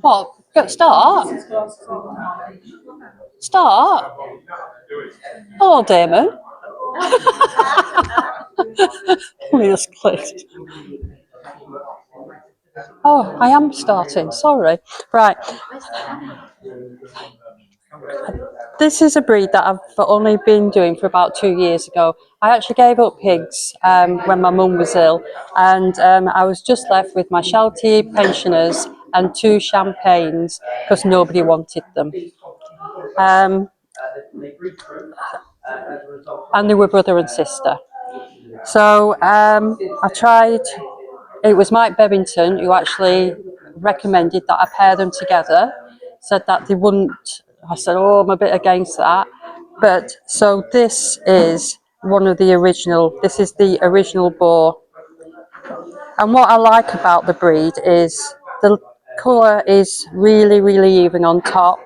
What? Start? Start? Hello, Damon. Let me just click. Oh, I am starting. Sorry. Right. This is a breed that I've only been doing for about 2 years ago. I actually gave up pigs when my mum was ill, and I was just left with my Sheltie pensioners and 2 champagnes because nobody wanted them. And they were brother and sister. So I tried. It was Mike Bevington who actually recommended that I pair them together. Said that they wouldn't. I said, "Oh, I'm a bit against that." But so this is one of the original. This is the original boar. And what I like about the breed is the colour is really, really even on top,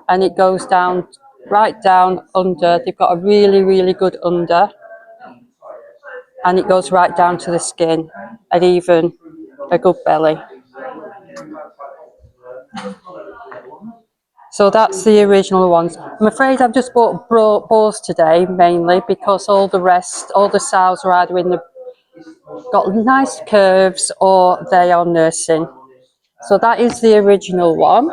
and it goes down right down under. They've got a really, really good under, and it goes right down to the skin, and even a good belly. So that's the original ones. I'm afraid I've just bought boars today, mainly because all the rest, all the sows are either got nice curves or they are nursing. So that is the original one.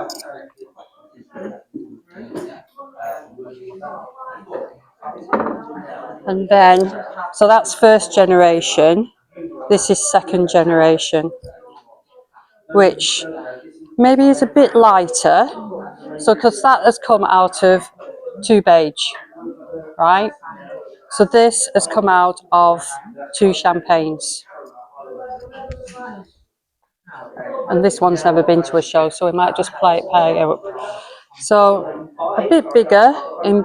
And then, so that's first generation. This is second generation, which maybe is a bit lighter. So, because that has come out of 2 beige, right? So this has come out of 2 champagnes. And this one's never been to a show, so we might just play it up. So a bit bigger in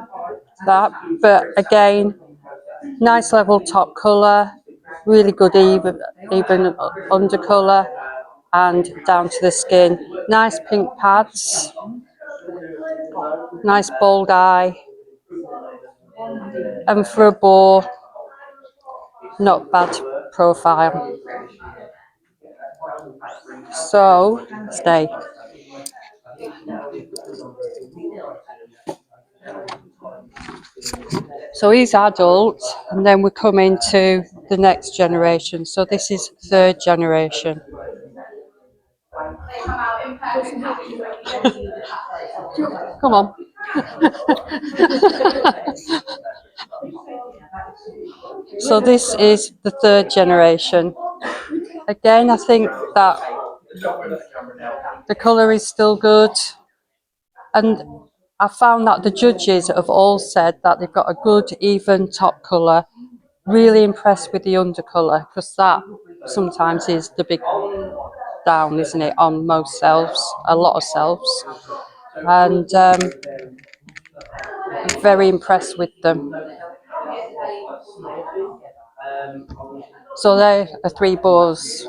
that, but again, nice level top colour, really good even under colour and down to the skin. Nice pink pads, nice bold eye, and for a boar, not bad profile. So, stay. So he's adult, and then we come into the next generation. So this is third generation. Come on. So this is the third generation. Again, I think that the colour is still good. And I found that the judges have all said that they've got a good, even top colour. Really impressed with the undercolour, because that sometimes is the big down, isn't it, on most selves, a lot of selves. And very impressed with them. So there are 3 boars.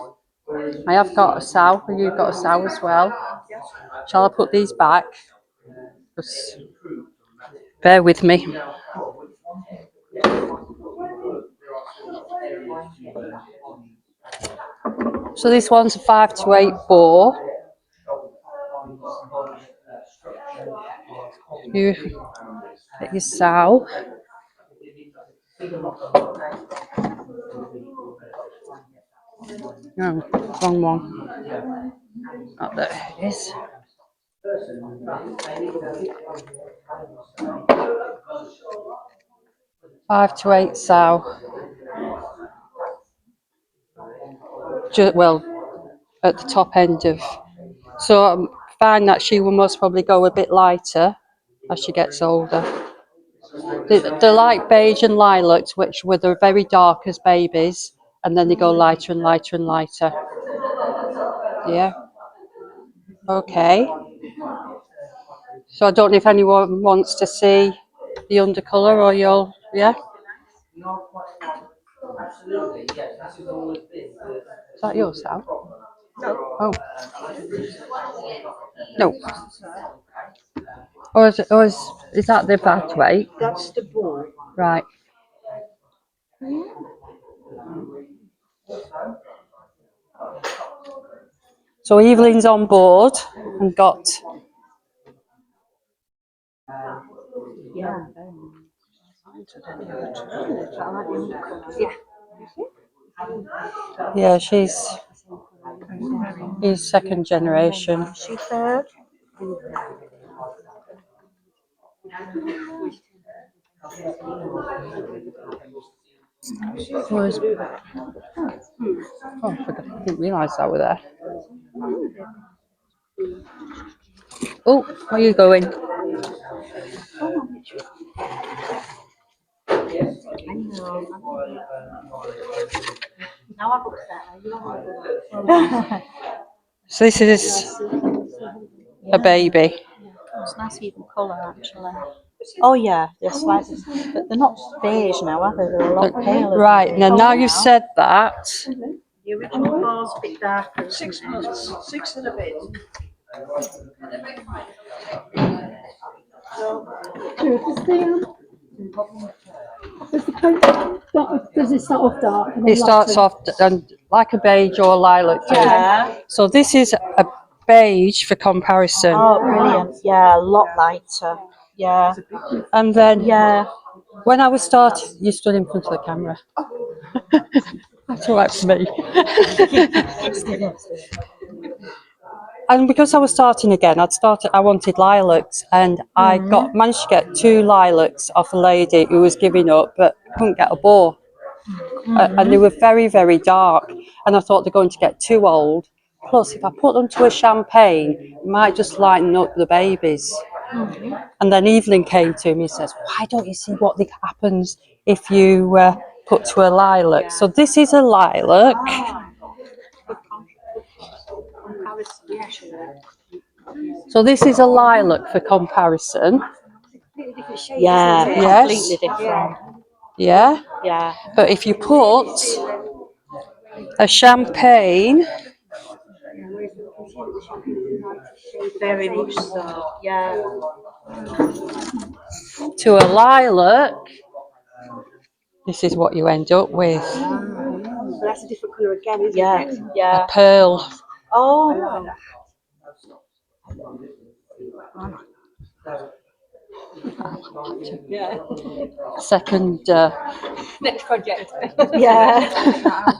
I have got a sow, and you've got a sow as well. Shall I put these back? Just bear with me. So this one's a 5 to 8 boar. You get your sow. No, wrong one. Oh, there it is. Five to 8 sow. Well, at the top end of. So I find that she will most probably go a bit lighter as she gets older. They're like beige and lilacs, which were the very dark as babies, and then they go lighter and lighter and lighter. Yeah. Okay. So I don't know if anyone wants to see the undercolour, or you'll, yeah? Is that yours, Sal? No. Oh. No. Or is that the bad weight? That's the ball. Right. So Evelyn's on board and got. Yeah, she's second generation. Is she third? Oh, I didn't realise that were there. Oh, where are you going? Now I've upset. So this is a baby. It's nice even colour actually. Oh yeah, they're slightly, but they're not beige now, are they? They're a lot paler. Right, now you've said that. The original boar's a bit darker. 6 months, 6 and a bit. Does it start off dark? It starts off like a beige or a lilac. Yeah. So this is a beige for comparison. Oh, brilliant. Yeah, a lot lighter. Yeah. And then Yeah. when I was starting, you stood in front of the camera. That's all right for me. And because I was starting again, I wanted lilacs, and I managed to get 2 lilacs off a lady who was giving up, but couldn't get a boar. And they were very, very dark. And I thought they're going to get too old. Plus, if I put them to a champagne, it might just lighten up the babies. And then Evelyn came to me and says, why don't you see what happens if you put to a lilac? So this is a lilac. So this is a lilac for comparison. Yeah. Yes. Completely different. Yeah. Yeah. But if you put a champagne, Very much so. Yeah. to a lilac, this is what you end up with. So that's a different colour again, isn't it? A Yeah. pearl. Oh. Yeah. Second. Next project. Yeah.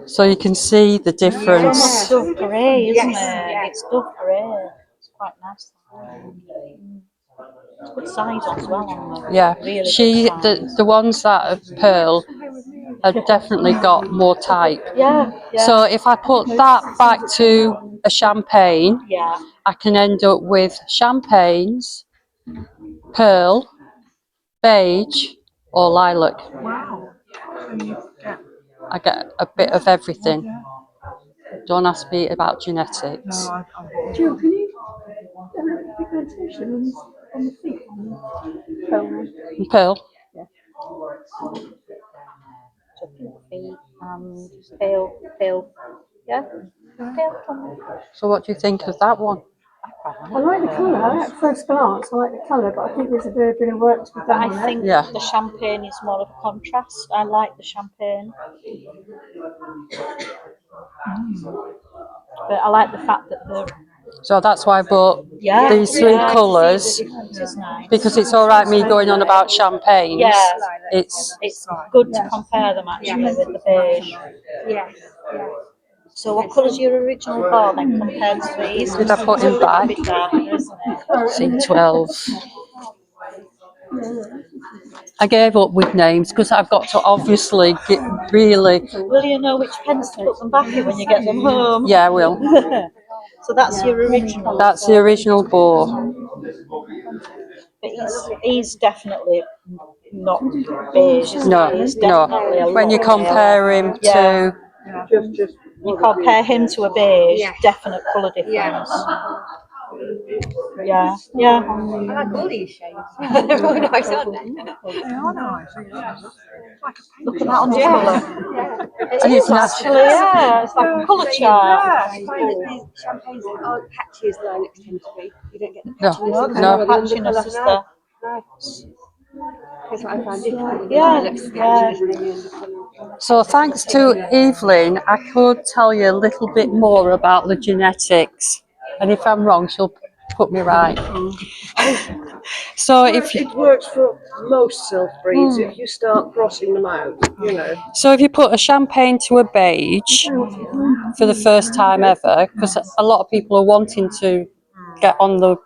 So you can see the It's difference. almost dove grey, isn't Yes, it? yeah. It's dove grey. It's quite nice. It's good size as well on them. Yeah, Really good size. the ones that are pearl have definitely got more type. Yeah. Yeah. So if I put that back to a champagne, Yeah. I can end up with champagnes, pearl, beige, or lilac. Wow. I get a bit of everything. Don't ask me about genetics. Jill, can you have a pigmentation on the feet? Pearl. So pink feet and pale. Yeah. Pale colour. So what do you think of that one? I like the colour at first glance. I like the colour, but I think there's a bit of work to be But done I on think it. Yeah. the champagne is more of a contrast. I like the champagne. But I like the fact that the So that's why I bought these 3 to colours, see the difference is nice. because it's all right me going on about champagnes. Yeah. It's It's good to compare them actually with the beige. Yes. So what colour's your original ball then compared to these? Did I put him It's a back? bit darker, isn't it? C12. I gave up with names because I've got to obviously get really. Will you know which pens to put them back in when you get them home? Yeah, I will. So that's your original. That's the original boar. But he's definitely not beige, is No, he? He's definitely no. a When you lot compare him Yeah. to. Just. You compare him to a beige, Yeah. definite colour difference. Yeah. Yeah. I like all these shades. They're all nice, aren't they? They are nice. Look at that on the Yeah. colour. Yeah. It is actually, yeah. It's like a colour chart. I find that these champagnes aren't patchy as lilacs tend to be. You don't get the No, patchiness. no. Patchiness is there. No. That's what I find difficult. Yeah, yeah. So thanks to Evelyn, I could tell you a little bit more about the genetics. And if I'm wrong, she'll put me right. So if It works for most self-breeds if you start crossing them out, you know. So if you put a champagne to a beige for the first time ever, because a lot of people are wanting to get on the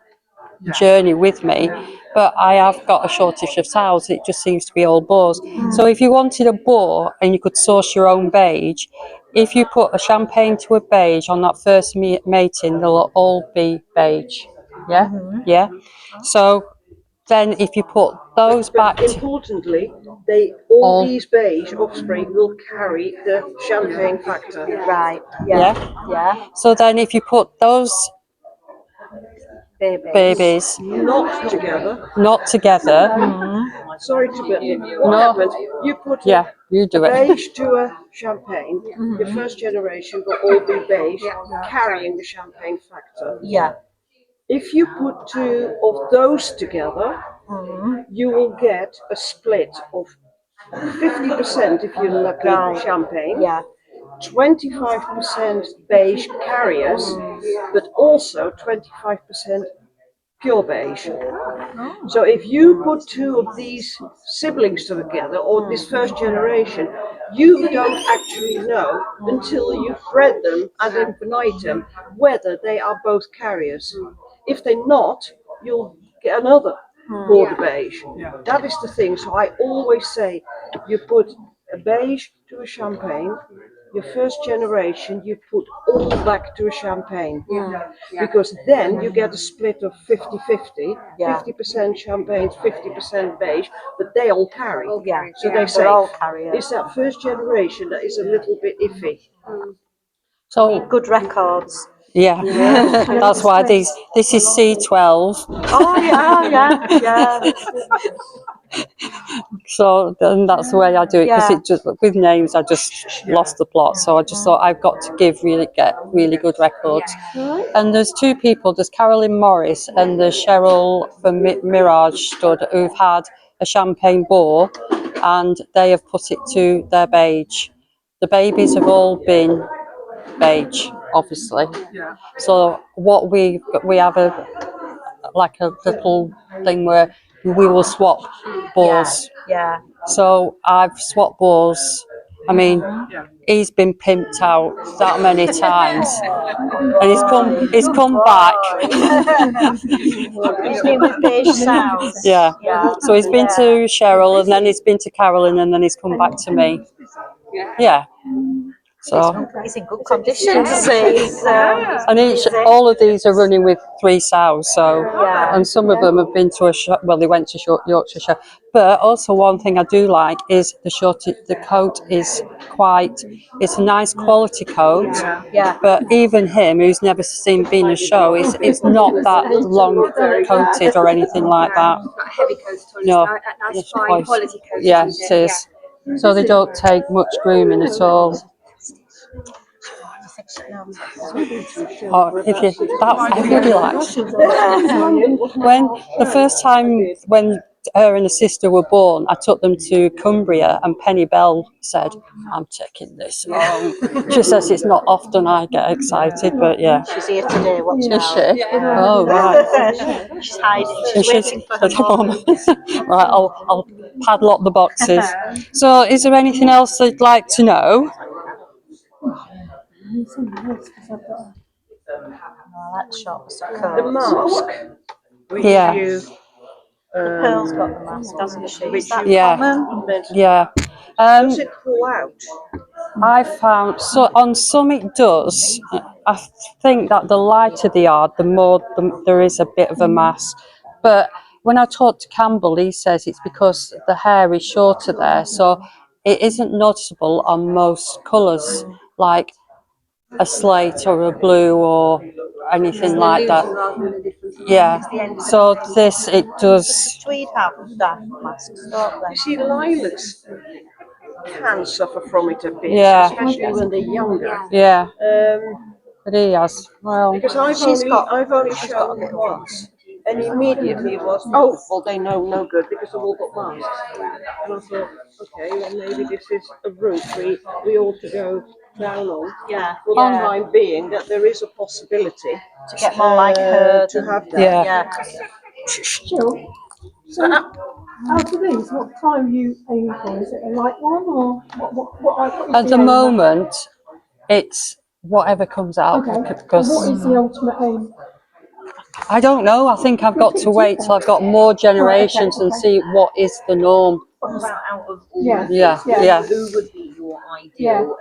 journey with me, but I have got a shortage of sows. It just seems to be all boars. So if you wanted a boar and you could source your own beige, if you put a champagne to a beige on that first mating, they'll all be beige. Yeah, yeah. So then if you put those back But to importantly, all all, these beige offspring will carry the champagne factor. Right. Yeah. yeah. Yeah. So then if you put those babies Not together. not together, Sorry to but what happens? You put yeah, you a do it. beige to a champagne. Your first generation will all be beige, carrying the champagne factor. Yeah. If you put two of those together, you will get a split of 50% if you're lucky Right. champagne, Yeah. 25% beige carriers, but also 25% pure beige. So if you put two of these siblings together, or this first generation, you don't actually know until you've bred them ad infinitum whether they are both carriers. If they're not, you'll get another border beige. That is the thing. So I always say you put a beige to a champagne, your first generation you put all back to a champagne. Because then you get a split of 50-50, Yeah. 50% champagne, 50% beige, but they all carry. Yeah. So they say They're all carriers. it's that first generation that is a little bit iffy. So Good records. yeah, that's why this is C12. Oh yeah, yeah, yeah. So then that's the way I do it, because Yeah. it just with names I just lost the plot. So I just thought I've got to get really good records. And there's two people. There's Carolyn Morris and there's Cheryl from Mirage Stud who've had a champagne boar, and they have put it to their beige. The babies have all been beige, obviously. So what we have a little thing where we will swap boars. Yeah. So I've swapped boars. I mean, he's been pimped out that many times, and he's come back. He's been with beige sows. Yeah. Yeah. So he's been to Cheryl, and then he's been to Carolyn, and then he's come back to me. Yeah. So He's in good condition. He's, and all of these are running with 3 sows. So Yeah. and some of them have been to a show. Well, they went to Yorkshire Show. But also one thing I do like is the coat is it's a nice quality coat. Yeah. But even him, who's never been a show, it's not that long coated or anything like that. Not heavy coast at all. No, Nice it's fine quite- quality coast. yeah, it is. So they don't take much grooming at all. Or if you, that I really liked. When the first time when her and her sister were born, I took them to Cumbria, and Penny Bell said, "I'm taking this home." She says it's not often I get excited, but yeah. She's here today. Watch Is out. she? Oh right. She's hiding. She's She's waiting for her at mum. home. Right, I'll padlock the boxes. So, is there anything else you'd like to know? Oh, that shot's a The coat. mask, which Yeah. you Pearl's got the mask, hasn't she? Is that Yeah. common? Yeah. does it pull out? I found so on some it does. I think that the lighter they are, the more there is a bit of a mass. But when I talked to Campbell, he says it's because the hair is shorter there, so it isn't noticeable on most colours, like a slate or a blue or anything like that. Yeah. So this it does. Tweed have dark masks, don't You they? see, lilacs can suffer from it a bit, Yeah. especially when they're younger. Yeah. Um, But he has. Well. because I've only shown it once, And immediately it was, oh, well, they know no good because they've all got masks. And I thought, okay, well, maybe this is a route we ought to go down on. Yeah. For the time being, that there is a possibility To get more like her. to have that. Yeah. Sure. So, out of these, what time are you aiming for? Is it a light one or what is At the aim? moment, it's whatever comes out Okay. And because what is the ultimate aim? I don't know. I think I've got to wait till I've got more generations and see what is the norm. Out of all Yeah. of these, Yeah. who would be your Yeah. ideal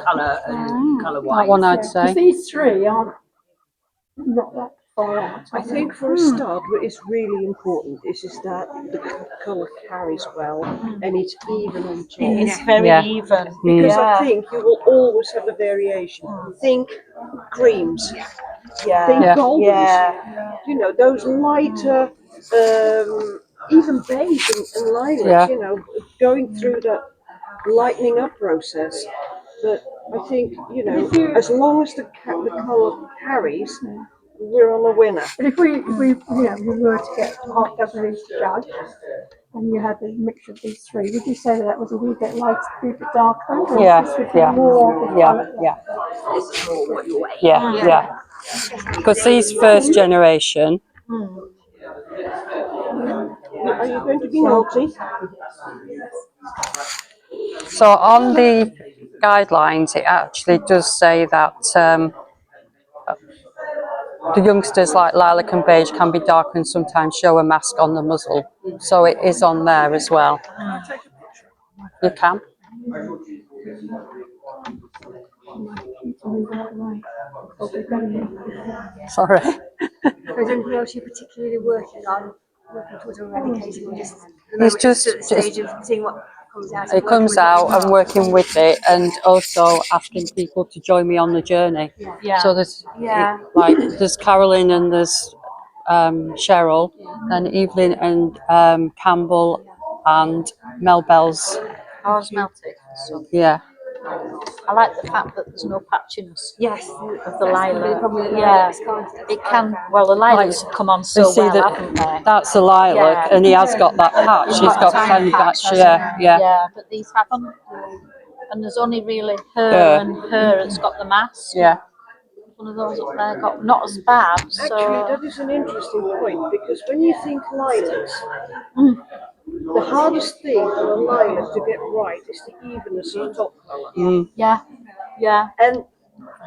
colour and colour That wise? one I'd Because say. these three aren't not that far out. I think for a start, what is really important is that the colour carries well and it's even on top. It's very Yeah. even. Because Yeah. I think you will always have a variation. Think creams, Yeah. think Yeah. goldens. Yeah. You know, those lighter, even beige and lilacs, Yeah. you know, going through that lightening up process. But I think, you know, as long as the colour carries, we're on a winner. But if we we were to get half dozen of these to judge, and you had the mixture of these three, would you say that was a wee bit lighter, a wee bit darker, or Yeah, this would be yeah. more of the Yeah, colour? yeah, This is more what you're aiming. yeah. Because these first generation, Are you going to be naughty? so on the guidelines, it actually does say that the youngsters like lilac and beige can be dark and sometimes show a mask on the muzzle. So it is on there as well. You can. Sorry. Is there anything else you're particularly working towards eradicating, or just It's just at the stage of seeing what comes out? it comes out. I'm working with it, and also asking people to join me on the journey. Yeah. So there's Yeah. like there's Carolyn and there's Cheryl, and Evelyn and Campbell and Mel Bell's. Ours melted. So Yeah, I like the fact that there's no patchiness Yes. of the lilac. Problem with the Yeah. lilacs, can't it? It can. Well, the lilacs have come on you so see well, that haven't they? that's a lilac, Yeah. and he has got that patch. He's got a tiny patch. hasn't Yeah, it? yeah. Yeah, but these haven't. And there's only really her Her. and her that's got the mask. Yeah. One of those up there got not as bad. Actually, So that is an interesting point because when you think lilacs, the hardest thing on a lilac to get right is the evenness of top colour. yeah, yeah. And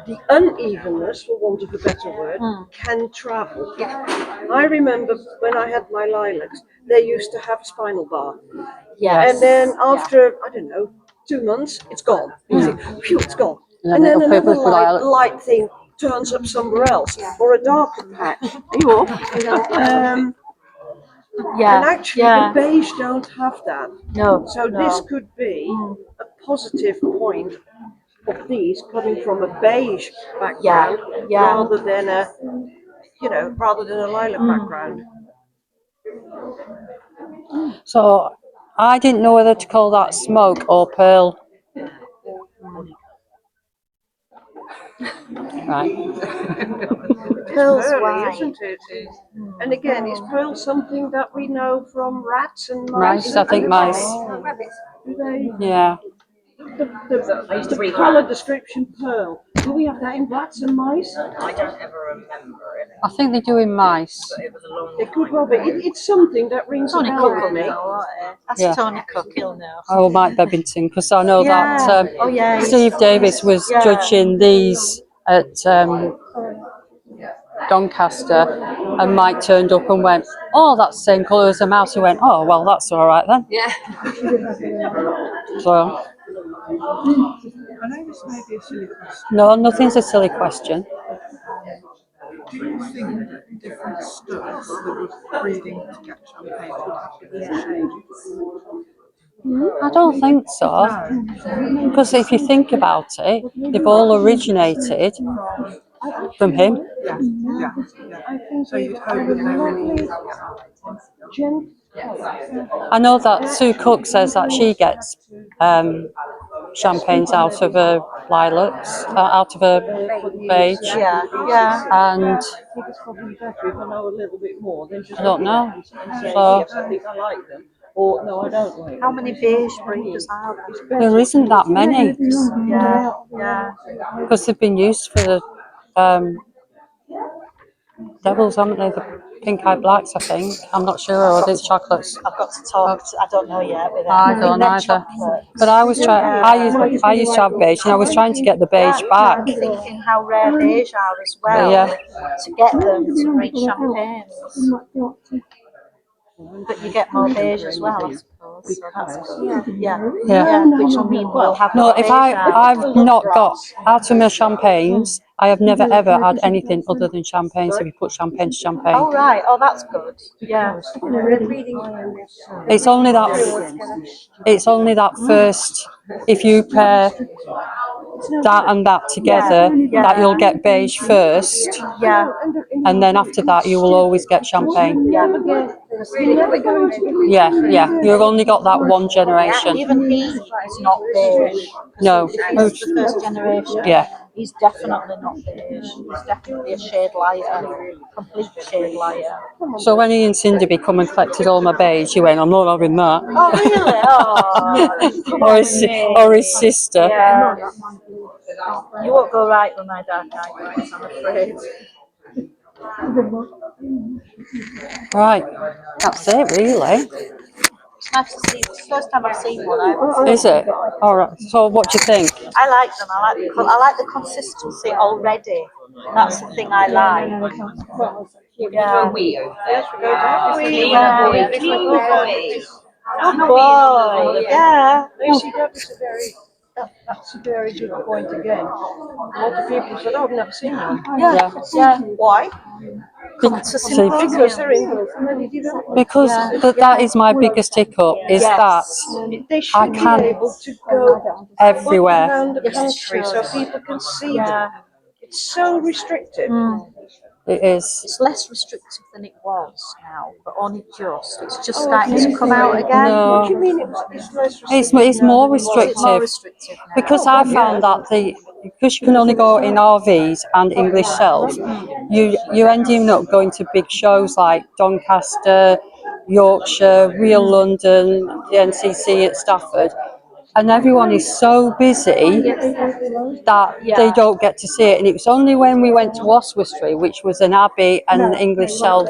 the unevenness, for want of a better word, can travel. I remember when I had my lilacs, they used to have a spinal bar. Yes. And then after, I don't know, 2 months, it's gone. You think, phew, it's gone. And And then then it'll another pop up light thing turns up somewhere else, or a darker patch. Are you up? Yeah. And actually, yeah. the beige don't have that. No. So no. this could be a positive point of these coming from a beige background Yeah. rather than a lilac background. So I didn't know whether to call that smoke or pearl. Right. Pearl's Pearly, white. isn't it? And again, is pearl something that we know from rats and Mice, mice? I think mice. Rabbits. Do they? Yeah. The colour description pearl. Do we have that in rats and mice? I don't ever remember it. I think they do in mice. It was a long It could well be. It's something that rings a Tony bell Cook with me. That's Yeah. Tony Cook, he'll know. Oh, Mike Bebbington, because I know that Oh, yeah, Steve Davis was yeah. judging these at Doncaster, and Mike turned up and went, "Oh, that's the same colour as a mouse." He went, "Oh, well, that's all right then." Yeah. So, I know this may be a silly question. no, nothing's a silly question. Do you think that different studs that were breeding to catch champagne would have different shades? I don't think so. Because if you think about it, they've all originated from him. Yeah. So you'd hope that they would all. I know that Sue Cook says that she gets champagnes out of a lilacs, out of a beige. Yeah, yeah. And It's probably better if I know a little bit more than just I don't know. and say, So- yes, I think I like them, or no, I don't like How them. many beige breeders are there? There isn't that many Yeah, yeah. because they've been used for the devils, haven't they? The pink-eyed blacks, I think. I'm not sure, or it's chocolates. I've got to talk. I don't know yet with them. I think don't they're either. chocolate. But I was trying. I used to have beige, and I was trying to get the beige back. I'm thinking how rare beige are as well. Yeah. To get them to breed champagnes. But you get more beige as well, I suppose. So that's good. Yeah. Yeah. Which will mean we'll have No, more if beige out. I've not got out of my champagnes, I have never ever had anything other than champagnes. If you put champagne to champagne, Oh right. Oh, that's good. Yeah. it's only that. It's only that first. If you pair that and that together, that you'll get beige first, Yeah. and then after that you will always get champagne. Yeah. Yeah, yeah. You've only got that one generation. Even he is not beige. No. He's the first generation. Yeah. He's definitely not beige. He's definitely a shade lighter, complete shade lighter. So when he and Cindy come and collected all my beige, he went, "I'm not having that." Oh really? Oh. Or his sister. Yeah. You won't go right with my dark eyed whites, I'm afraid. Right, that's it really. It's nice to see. It's the first time I've seen one. I haven't seen Is it? All right. So what do you think? I like them. I like the consistency already. That's the thing I like. Yeah. Yes, we go down. Boy, yeah. You see, that's a very good point again. A lot of people said, oh, I've never seen one. Yeah. Yeah. Why? Come to See, Symposium. Because they're in. because that is my biggest hiccup is Yes. that They I should be can't able to go everywhere. around the Yes, country so sure. people can see Yeah. them. It's so restrictive. It is. It's less restrictive than it was now, but only just. It's just starting to come out again. No. What do you mean it's less restrictive? It's more Is it more restrictive restrictive now? because I found that because you can only go in RVs and English self, you're ending up going to big shows like Doncaster, Yorkshire, Real London, the NCC at Stafford, and everyone is so busy that they don't get to see it. And it was only when we went to Oswestry, which was an abbey and English self,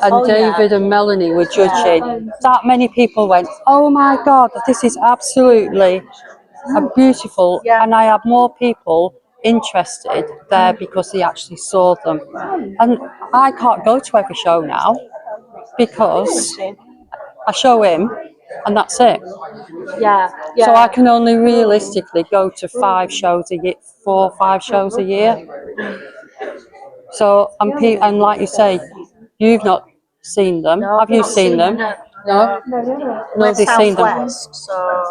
and David and Melanie were judging, that many people went, "Oh my God, this is absolutely beautiful." And I had more people interested there because they actually saw them. And I can't go to every show now because I show him and that's it. Yeah. Yeah. So I can only realistically go to 5 shows a year, 4 or 5 shows a year. So and like you say, you've not seen them. No, Have you not seen them? No. Nobody's seen them. Southwest, so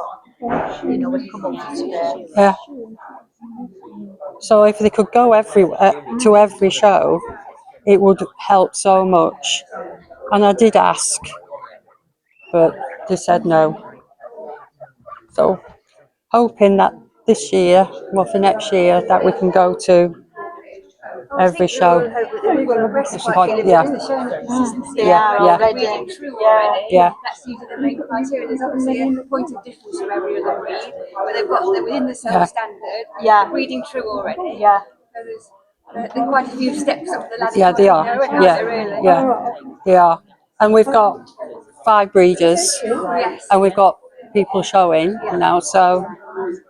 we've come up to today. Yeah. So if they could go to every show, it would help so much. And I did ask, but they said no. So hoping that this year, well for next year, that we can go to every show. Yeah. They Yeah, are yeah. already. Yeah. That's usually the main criteria. There's obviously a point of difference from every other breed, but they're within the Yeah. standard. Yeah. Breeding true already. Yeah. So there's quite a few steps up the ladder. Yeah, they are. Yeah, really. Yeah, they are. And we've got 5 breeders, Yes. and we've got people showing now. So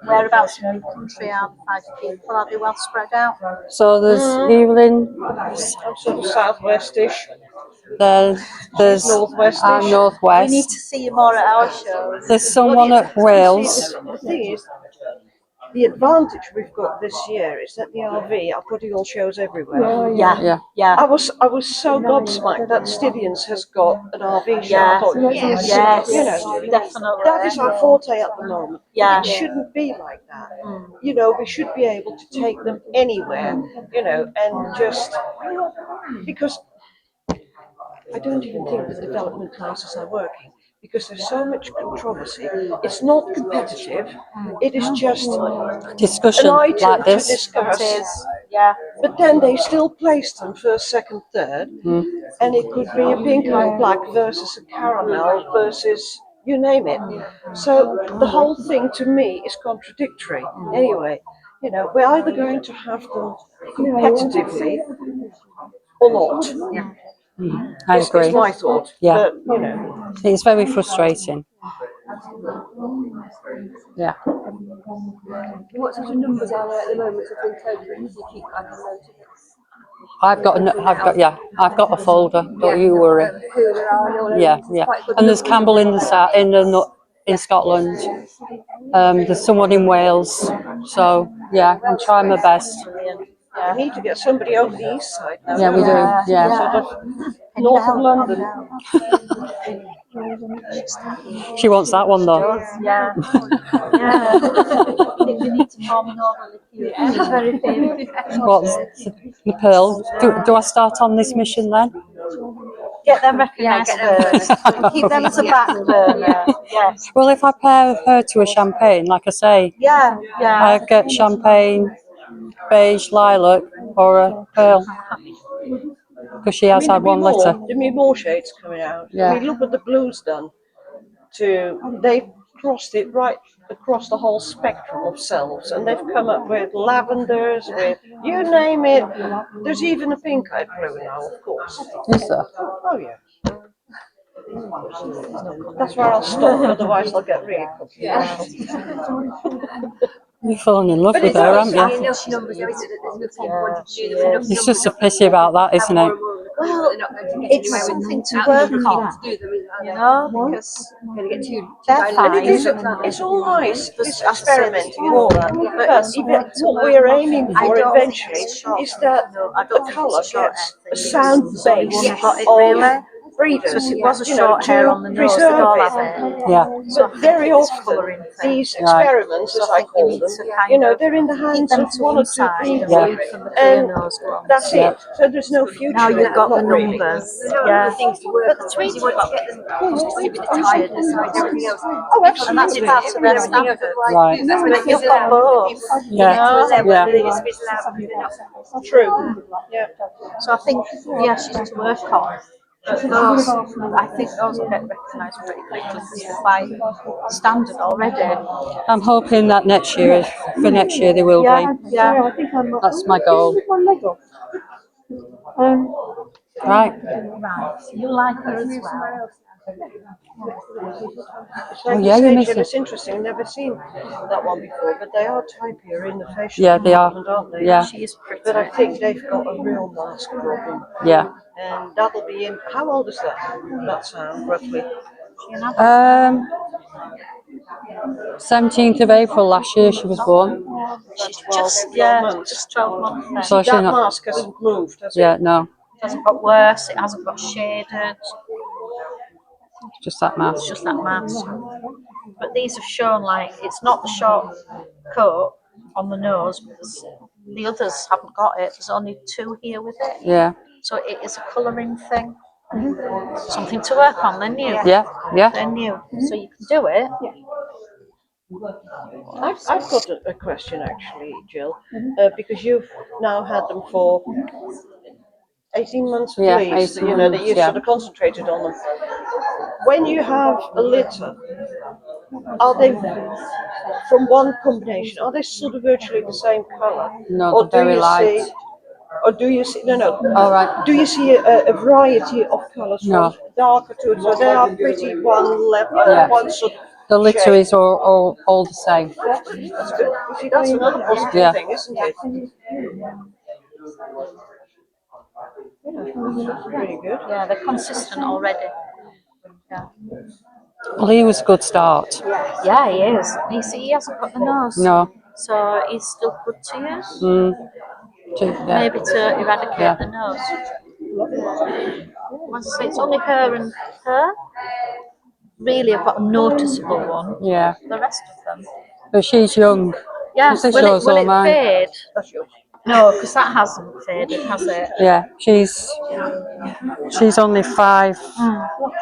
Whereabouts in the country are the 5 people? Are they well spread out? so there's Evelyn, I'm sort of southwestish, there's northwestish. We need northwest. to see you more at our shows. There's someone at Wales. The thing is, the advantage we've got this year is that the RV are putting on shows everywhere. Yeah. Yeah. I was so gobsmacked that Stivians has got an RV show. Yeah. I thought, yes, Yes. you know, Definitely. that is our forte at the moment. Yeah. It shouldn't be like that. You know, we should be able to take them anywhere, and just because I don't even think the development classes are working. because there's so much controversy. It's not competitive. It is just Discussion an item like to this. discuss. Yeah. But then they still place them first, second, third, and it could be a pink and black versus a caramel versus you name it. So the whole thing to me is contradictory. Anyway, you know, we're either going to have them competitively or not. I Is agree. my thought. Yeah. But you know, It's very frustrating. Yeah. What sort of numbers are there at the moment between tokens? You keep like a note of it. I've got a folder. Don't you worry. Who there are and all Yeah, those. It's yeah. quite good And there's numbers. Campbell in the south, in Scotland. There's someone in Wales. So yeah, I'm trying my best. we need to get somebody over the east side now. Yeah, we do. Yeah. Sort of north of London. She wants that one though. Yeah. Yeah. I think we need to form an orderly queue. Very famous. What's the Pearl? Do I start on this mission then? Get them recognised first. Keep them as a back burner. Yes. Well, if I pair her to a champagne, like I say, Yeah. Yeah. I get champagne, beige, lilac, or a pearl. Because she has had one litter. There'll be more shades coming out. Yeah. I mean, look what the blue's done. They've crossed it right across the whole spectrum of selves, and they've come up with lavenders, with you name it. There's even a pink-eyed blue now, of course. Is there? Oh yeah. That's where I'll stop, otherwise I'll get really confused. You've fallen in love But with it her, does. haven't you? Enough numbers, there isn't it? There's enough people wanting to do them. Enough It's numbers just a of pity about that, isn't it? Well, they're not going to get it's anywhere with something to that work number of people on. to do them, are You they? know, because Going to get too they're And fine. it is, aren't they? it's all nice, this As I said experimenting and all that, before, but it's something to what work we're on. aiming I for don't think eventually it's a short is that no, I the don't think colour it's a short gets hair a thing. sound It's only base one of got it really. breeders, So if it was a you know, short hair to on the nose, they'd all preserve have it. it. Yeah. So I But think very it's often, colouring thing. these Right. experiments, So as I I think you call need them, to kind you know, of they're in the keep hands them of to one one or two side and people, read from the clear and nose ones. that's Yeah. it. So there's no future. Now in you've that, got the not really. numbers. There's no Yeah. other things to work But the on. tweets You want got to get them the to tweets be the got tiredness side, everything else. Oh, and that's absolutely. part of their Everything else, standard. Right. that's when But it you've fizzles got out. both. People Yeah. get to a level Yeah. where they just fizzle out because they're not. True. Yeah. So I think, yeah, she's to work on. But those, I think those will get recognised pretty quickly because they're quite standard already. I'm hoping that for next year they will Yeah, be. yeah. I think I'm. That's my goal. With one leg off. Right. Right. You like her as well. It's Oh like yeah, you you say, miss Jill, it. it's interesting. I've never seen that one before, but they are typier in the facial Yeah, they are. department, aren't they? Yeah. She is pretty. But I think they've got a real mask problem, Yeah. and that'll be in. How old is that sound roughly? 17th of April last year she was born. She's 12 just, 12 yeah, months. just 12 months then. So she That not. mask hasn't moved, has Yeah, it? no, It hasn't got worse, it hasn't got shaded, just that it's mask. just that mask. But these have shown like it's not the short coat on the nose because the others haven't got it. There's only two here with it. Yeah. So it is a colouring thing. Something to work on, then you. Yeah. Yeah. Then you. So you can do it. I've got a question actually, Jill, because you've now had them for 18 months at Yeah, least. 18 You know that months, you've yeah. sort of concentrated on them. When you have a litter, are they from one combination? Are they sort of virtually the same colour? No, Or they're very light. Or do you see? No. All right. Do you see a variety of colours No. from darker to so they are pretty one level, Yeah. one sort of The litter shade. is all the same. That's good. You see, that's another positive Yeah. thing, isn't it? Pretty good. Yeah, they're consistent already. Yeah. Well, he was a good start. Yeah, he is. You see, he hasn't got the nose. No. So he's still good to use. Yeah. Maybe to eradicate Yeah. the nose. Once I say it's only her and her. Really, I've got a noticeable one. Yeah. The rest of them. But she's young. Yeah, This will shows all it mine. fade? That's yours. No, because that hasn't faded, has it? Yeah, she's only 5.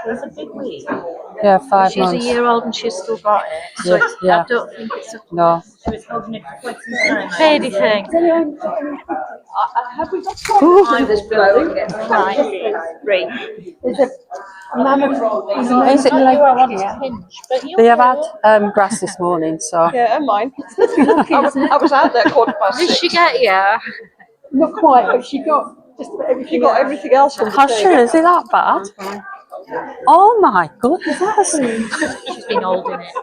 It's a big week. Yeah, 5 She's a months. year old and she's still got it. So Yeah, it's, yeah. I don't think it's a No. She was holding it for quite some time. fadey thing. Have we got problems in this building? Right. Three. There's a mammoth. There's a Is it- Not you, I want here. to hinge, but you They have had grass this morning, so Yeah, and mine. Lucky, I was, isn't it? I was out there 6:15. Did she get you? Not quite, but she got just about everything. She got else. everything else on the Hush, table. is it that bad? Oh my goodness. She's been holding it.